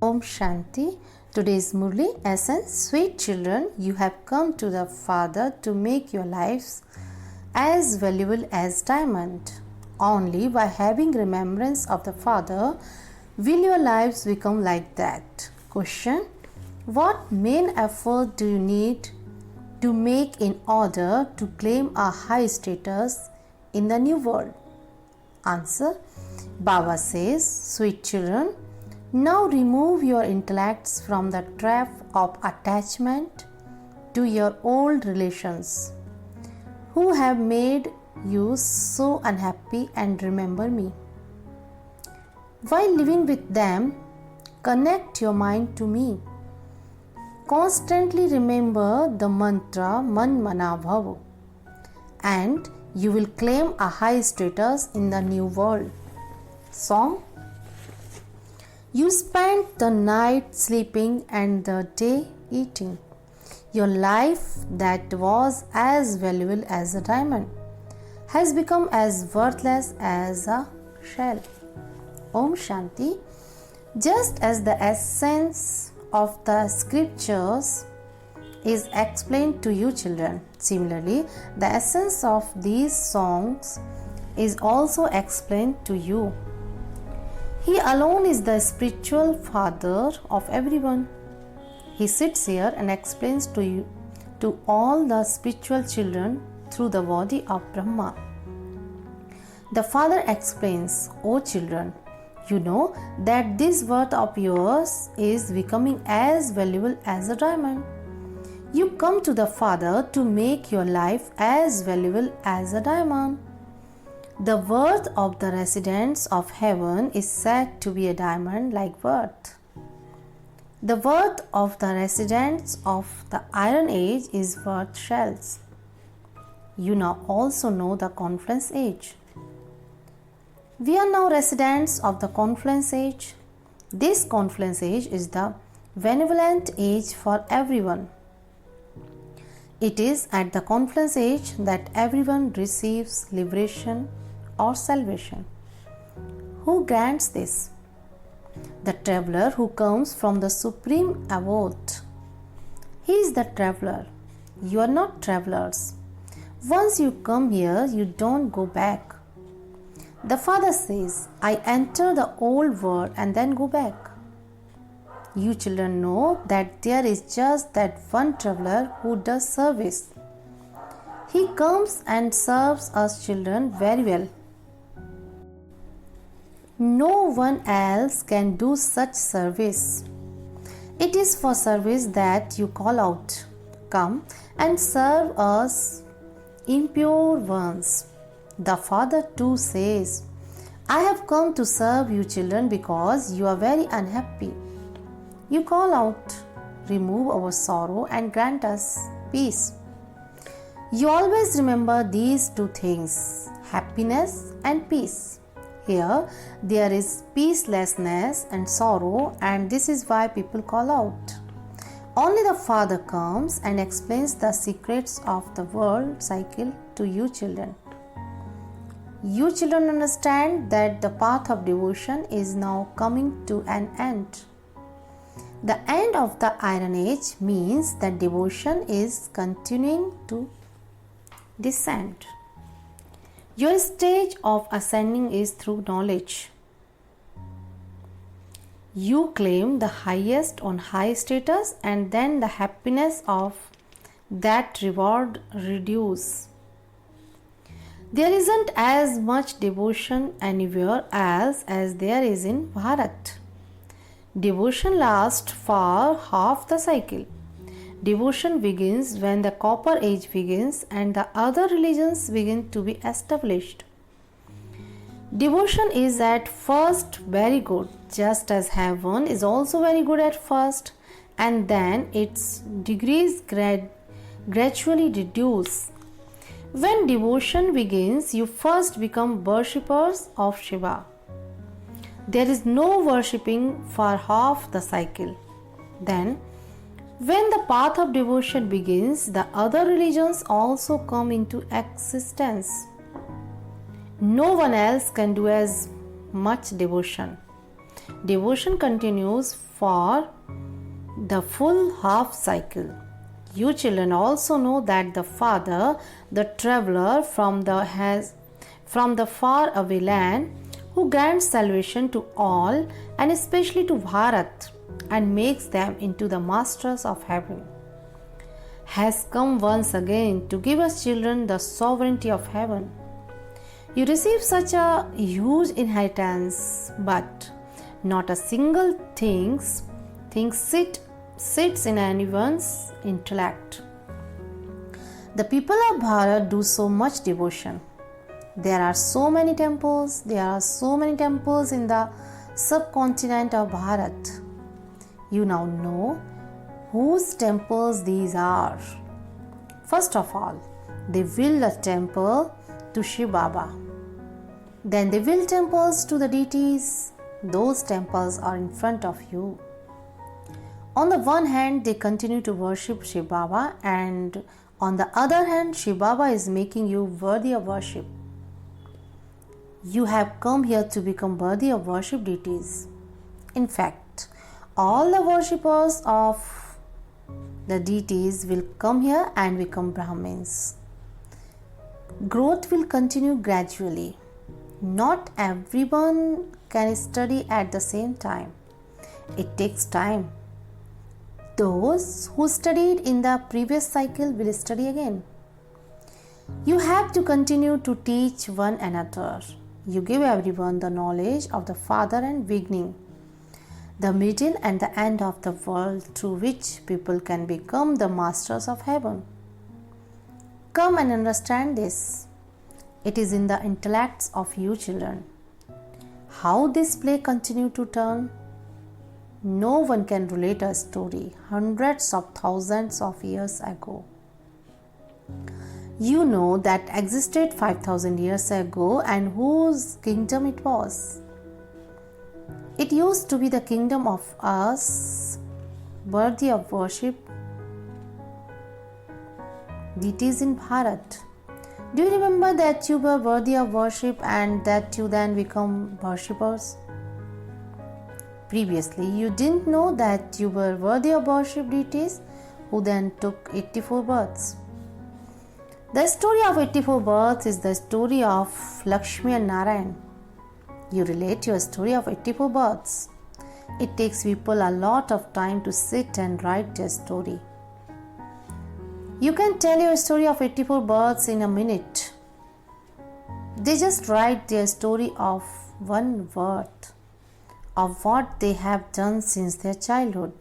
Om Shanti. Today's Murli essence. Sweet children, you have come to the Father to make your lives as valuable as diamond. Only by having remembrance of the Father will your lives become like that. Question: what main effort do you need to make in order to claim a high status in the new world? Answer: Baba says, sweet children, now remove your intellects from the trap of attachment to your old relations who have made you so unhappy, and remember me. While living with them, connect your mind to me. Constantly remember the mantra Man Mana Bhava, and you will claim a high status in the new world. Song. You spent the night sleeping and the day eating. Your life that was as valuable as a diamond has become as worthless as a shell. Om Shanti. Just as the essence of the scriptures is explained to you children, similarly, the essence of these songs is also explained to you. He alone is the spiritual father of everyone. He sits here and explains to you, to all the spiritual children through the body of Brahma. The Father explains, O children, you know that this worth of yours is becoming as valuable as a diamond. You come to the Father to make your life as valuable as a diamond. The worth of the residents of heaven is said to be a diamond-like worth. The worth of the residents of the Iron Age is worth shells. You now also know the Confluence Age. We are now residents of the Confluence Age. This Confluence Age is the benevolent age for everyone. It is at the Confluence Age that everyone receives liberation or salvation. Who grants this? The traveler who comes from the supreme abode. He is the traveler. You are not travelers. Once you come here, you don't go back. The Father says, I enter the old world and then go back. You children know that there is just that one traveler who does service. He comes and serves us children very well. No one else can do such service. It is for service that you call out, come and serve us impure ones. The Father too says, I have come to serve you children because you are very unhappy. You call out, remove our sorrow and grant us peace. You always remember these two things, happiness and peace. Here there is peacelessness and sorrow, and this is why people call out. Only the Father comes and explains the secrets of the world cycle to you children. You children understand that the path of devotion is now coming to an end. The end of the Iron Age means that devotion is continuing to descend. Your stage of ascending is through knowledge. You claim the highest on high status, and then the happiness of that reward reduces. There isn't as much devotion anywhere else as there is in Bharat. Devotion lasts for half the cycle. Devotion begins when the Copper Age begins and the other religions begin to be established. Devotion is at first very good, just as heaven is also very good at first, and then its degrees gradually reduce. When devotion begins, you first become worshippers of Shiva. There is no worshipping for half the cycle. Then, when the path of devotion begins, the other religions also come into existence. No one else can do as much devotion. Devotion continues for the full half cycle. You children also know that the Father, the traveler from the far away land, who grants salvation to all and especially to Bharat and makes them into the masters of heaven, has come once again to give us children the sovereignty of heaven. You receive such a huge inheritance, but not a single thing sits in anyone's intellect. The people of Bharat do so much devotion. There are so many temples. There are so many temples in the subcontinent of Bharat. You now know whose temples these are. First of all, they build a temple to Shiv Baba. Then they build temples to the deities. Those temples are in front of you. On the one hand, they continue to worship Shiv Baba, and on the other hand, Shiv Baba is making you worthy of worship. You have come here to become worthy of worship deities. In fact, all the worshippers of the deities will come here and become Brahmins. Growth will continue gradually. Not everyone can study at the same time. It takes time. Those who studied in the previous cycle will study again. You have to continue to teach one another. You give everyone the knowledge of the Father and beginning, the middle and the end of the world, through which people can become the masters of heaven. Come and understand this. It is in the intellects of you children. How this play continued to turn? No one can relate a story hundreds of thousands of years ago. You know that existed 5,000 years ago and whose kingdom it was. It used to be the kingdom of us, worthy of worship, deities in Bharat. Do you remember that you were worthy of worship and that you then become worshippers? Previously, you didn't know that you were worthy of worship deities who then took 84 births. The story of 84 births is the story of Lakshmi and Narayan. You relate your story of 84 births. It takes people a lot of time to sit and write their story. You can tell your story of 84 births in a minute. They just write their story of one birth, of what they have done since their childhood.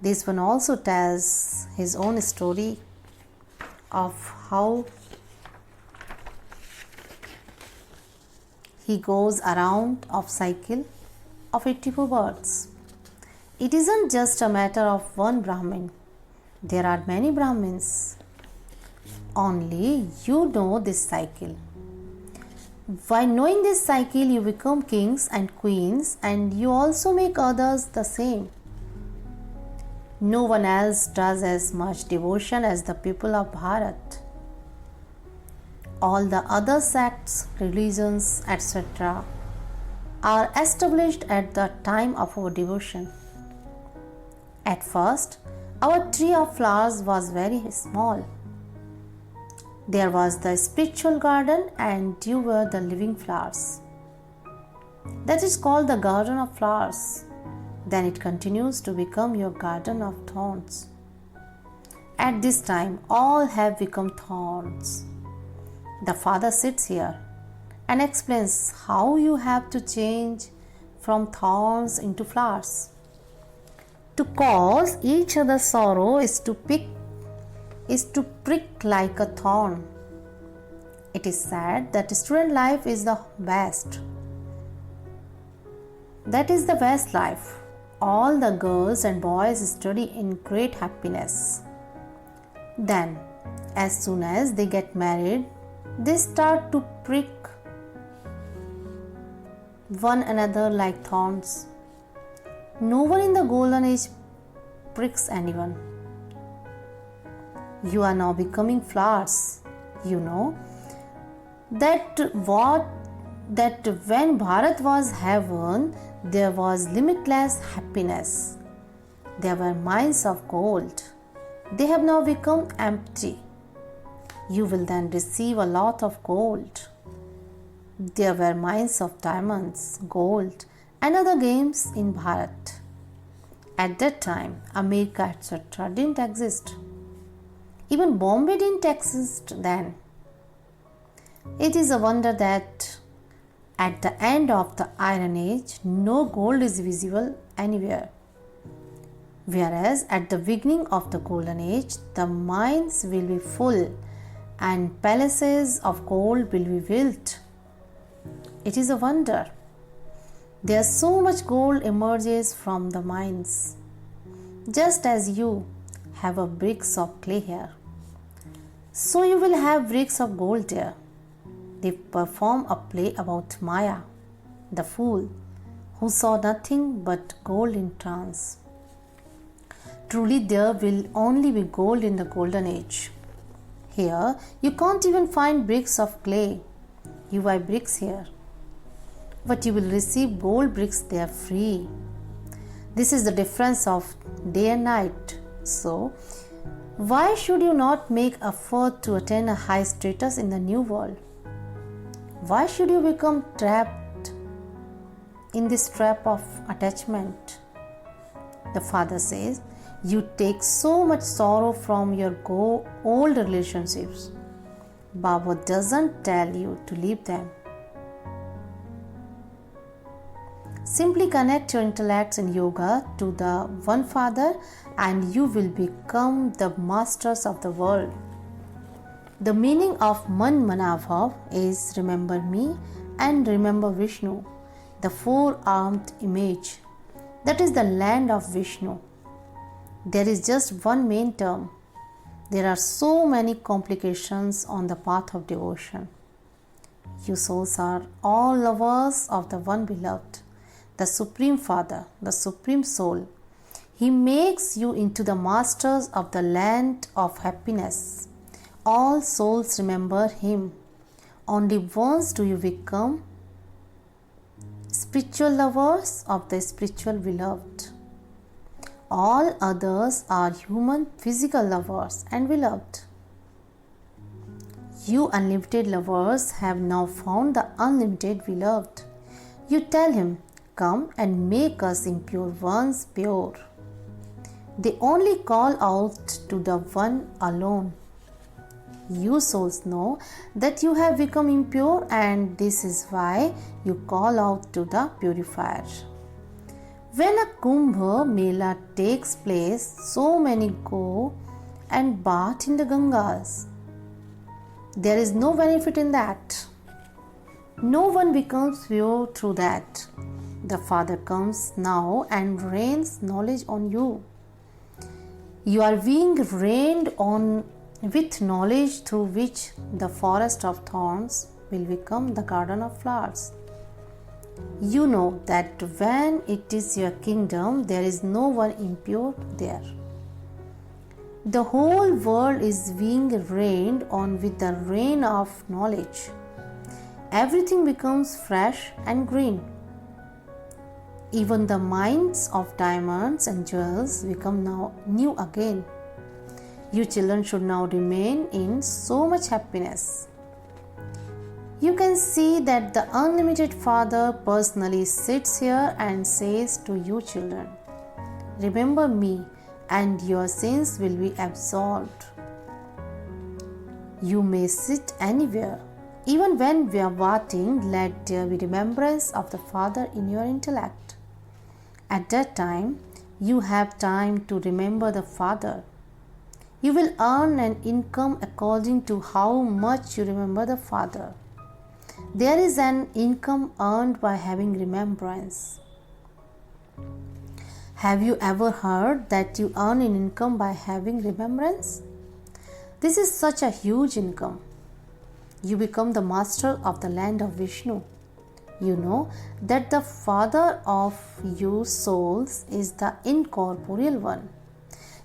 This one also tells his own story of how he goes around of cycle of 84 births. It isn't just a matter of one Brahmin. There are many Brahmins. Only you know this cycle. By knowing this cycle, you become kings and queens, and you also make others the same. No one else does as much devotion as the people of Bharat. All the other sects, religions, etc., are established at the time of our devotion. At first, our tree of flowers was very small. There was the spiritual garden, and you were the living flowers. That is called the garden of flowers. Then it continues to become your garden of thorns. At this time, all have become thorns. The Father sits here and explains how you have to change from thorns into flowers. To cause each other sorrow is to prick like a thorn. It is said that student life is the best. That is the best life. All the girls and boys study in great happiness. Then, as soon as they get married, they start to prick one another like thorns. No one in the golden age pricks anyone. You are now becoming flowers. You know that what that when Bharat was heaven, there was limitless happiness. There were mines of gold. They have now become empty. You will then receive a lot of gold. There were mines of diamonds, gold, and other games in Bharat. At that time, America, etc., didn't exist. Even Bombay didn't exist then. It is a wonder that at the end of the Iron Age, no gold is visible anywhere. Whereas at the beginning of the Golden Age, the mines will be full and palaces of gold will be built. It is a wonder. There's so much gold emerges from the mines. Just as you have a bricks of clay here, so you will have bricks of gold there. They perform a play about Maya, the fool, who saw nothing but gold in trance. Truly, there will only be gold in the Golden Age. Here, you can't even find bricks of clay. You buy bricks here, but you will receive gold bricks there free. This is the difference of day and night. So, why should you not make effort to attain a high status in the new world? Why should you become trapped in this trap of attachment? The father says, you take so much sorrow from your old relationships. Baba doesn't tell you to leave them. Simply connect your intellects in yoga to the one Father and you will become the masters of the world. The meaning of Man Mana Bhav is remember me and remember Vishnu, the four-armed image. That is the land of Vishnu. There is just one main term. There are so many complications on the path of devotion. You souls are all lovers of the one beloved, the Supreme Father, the Supreme Soul. He makes you into the masters of the land of happiness. All souls remember Him. Only once do you become spiritual lovers of the spiritual beloved. All others are human physical lovers and beloved. You unlimited lovers have now found the unlimited beloved. You tell him, come and make us impure ones pure. They only call out to the one alone. You souls know that you have become impure and this is why you call out to the purifier. When a Kumbh Mela takes place, so many go and bath in the Gangas. There is no benefit in that. No one becomes pure through that. The Father comes now and rains knowledge on you. You are being rained on with knowledge through which the forest of thorns will become the garden of flowers. You know that when it is your kingdom, there is no one impure there. The whole world is being rained on with the rain of knowledge. Everything becomes fresh and green. Even the mines of diamonds and jewels become now new again. You children should now remain in so much happiness. You can see that the unlimited Father personally sits here and says to you children, remember me and your sins will be absolved. You may sit anywhere. Even when we are bathing, let there be remembrance of the Father in your intellect. At that time, you have time to remember the Father. You will earn an income according to how much you remember the Father. There is an income earned by having remembrance. Have you ever heard that you earn an income by having remembrance? This is such a huge income. You become the master of the land of Vishnu. You know that the Father of you souls is the incorporeal one.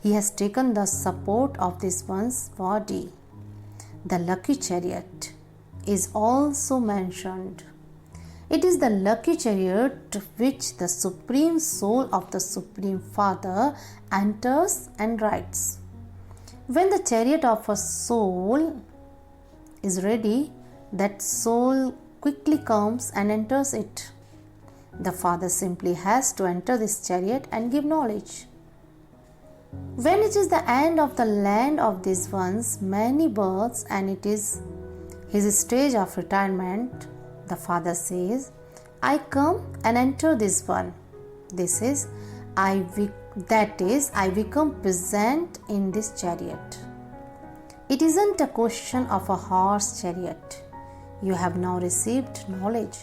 He has taken the support of this one's body. The lucky chariot is also mentioned. It is the lucky chariot which the Supreme Soul of the Supreme Father enters and rides. When the chariot of a soul is ready, that soul quickly comes and enters it. The Father simply has to enter this chariot and give knowledge. When it is the end of the land of these ones, many births, and it is his stage of retirement, the Father says, I come and enter this one. I become present in this chariot. It isn't a question of a horse chariot. You have now received knowledge.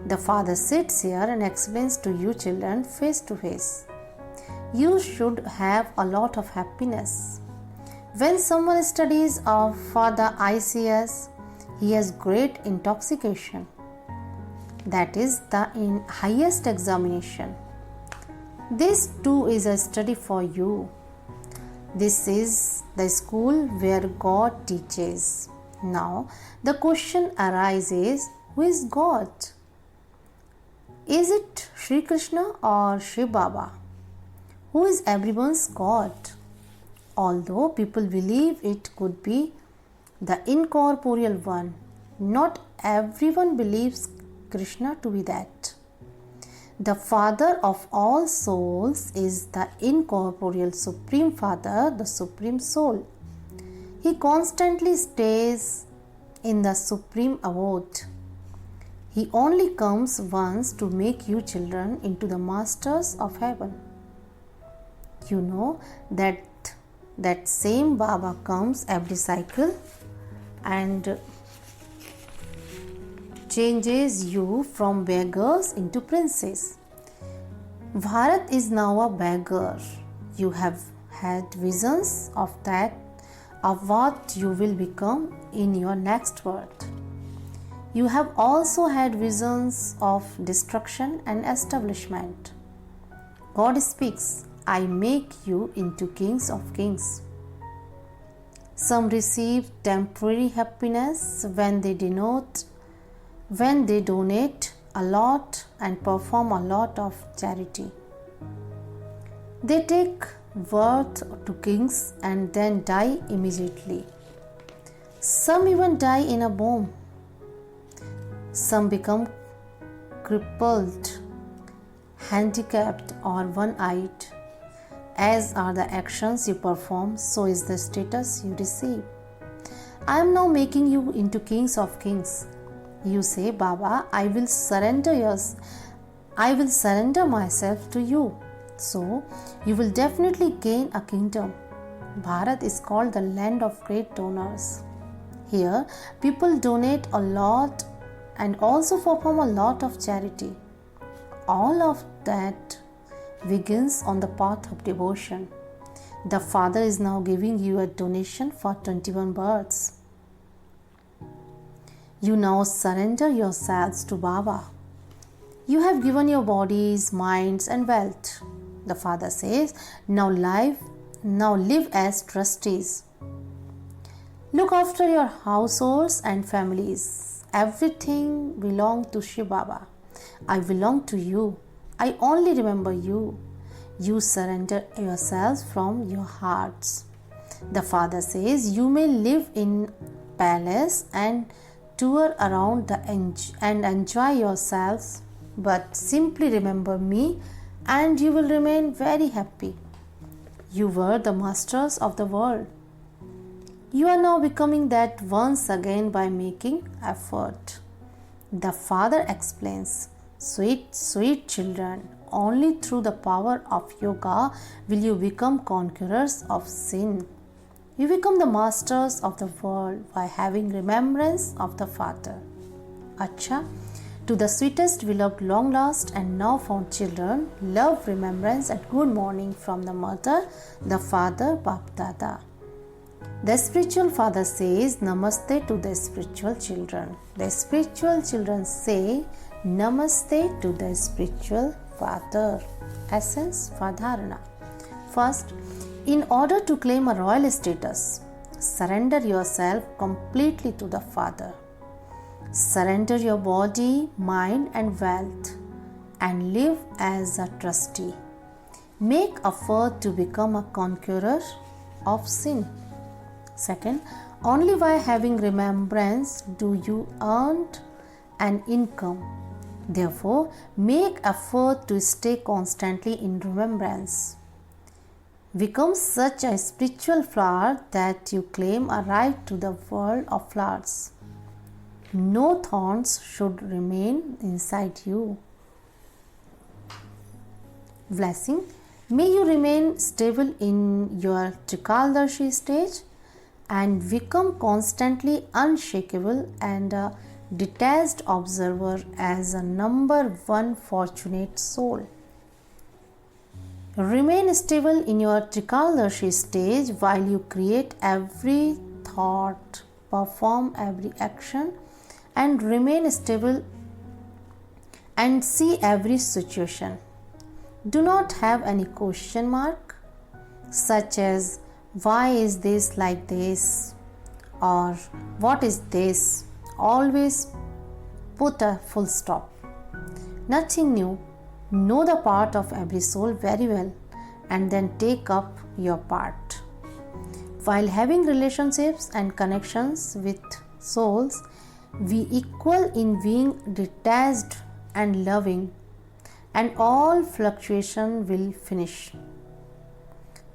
The Father sits here and explains to you children face to face. You should have a lot of happiness. When someone studies of Father ICS, he has great intoxication. That is the highest examination. This too is a study for you. This is the school where God teaches. Now, the question arises, who is God? Is it Sri Krishna or Sri Baba? Who is everyone's God? Although people believe it could be the incorporeal one, not everyone believes Krishna to be that. The Father of all souls is the incorporeal Supreme Father, the Supreme Soul. He constantly stays in the Supreme Abode. He only comes once to make you children into the masters of heaven. You know that same Baba comes every cycle and changes you from beggars into princes. Bharat is now a beggar. You have had visions of what you will become in your next birth. You have also had visions of destruction and establishment. God speaks, I make you into kings of kings. Some receive temporary happiness when they donate a lot and perform a lot of charity. They take birth to kings and then die immediately. Some even die in a bomb. Some become crippled, handicapped, or one-eyed. As are the actions you perform, so is the status you receive. I am now making you into kings of kings. You say, Baba, I will surrender myself to you. So, you will definitely gain a kingdom. Bharat is called the land of great donors. Here, people donate a lot and also perform a lot of charity. All of that begins on the path of devotion. The Father is now giving you a donation for 21 births. You now surrender yourselves to Baba. You have given your bodies, minds, and wealth. The Father says, now live as trustees. Look after your households and families. Everything belongs to Shiv Baba. I belong to you. I only remember you. You surrender yourselves from your hearts. The Father says, you may live in palace and tour around and enjoy yourselves, but simply remember me and you will remain very happy. You were the masters of the world. You are now becoming that once again by making effort. The Father explains, sweet children, only through the power of yoga will you become conquerors of sin. You become the masters of the world by having remembrance of the Father. Acha, to the sweetest beloved long lost and now found children, love, remembrance and good morning from the Mother, the Father, Bap Dada. The spiritual father says Namaste to the spiritual children. The spiritual children say Namaste to the spiritual father. Essence Fadharana. First, in order to claim a royal status, surrender yourself completely to the Father. Surrender your body, mind, and wealth and live as a trustee. Make effort to become a conqueror of sin. Second, only by having remembrance do you earn an income. Therefore, make effort to stay constantly in remembrance. Become such a spiritual flower that you claim a right to the world of flowers. No thorns should remain inside you. Blessing. May you remain stable in your Trikaldarshi stage and become constantly unshakable and a detached observer as a number one fortunate soul. Remain stable in your Trikaldarshi stage while you create every thought, perform every action, and remain stable and see every situation. Do not have any question mark such as why is this like this or what is this. Always put a full stop. Nothing new. Know the part of every soul very well and then take up your part. While having relationships and connections with souls, we equal in being detached and loving, and all fluctuation will finish.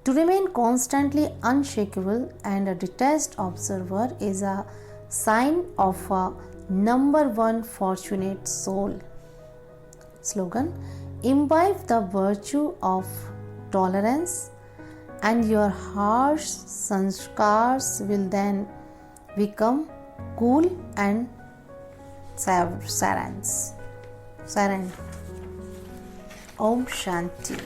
To remain constantly unshakable and a detached observer is a sign of a number one fortunate soul. Slogan: imbibe the virtue of tolerance and your harsh sanskars will then become cool and serene. Om Shanti.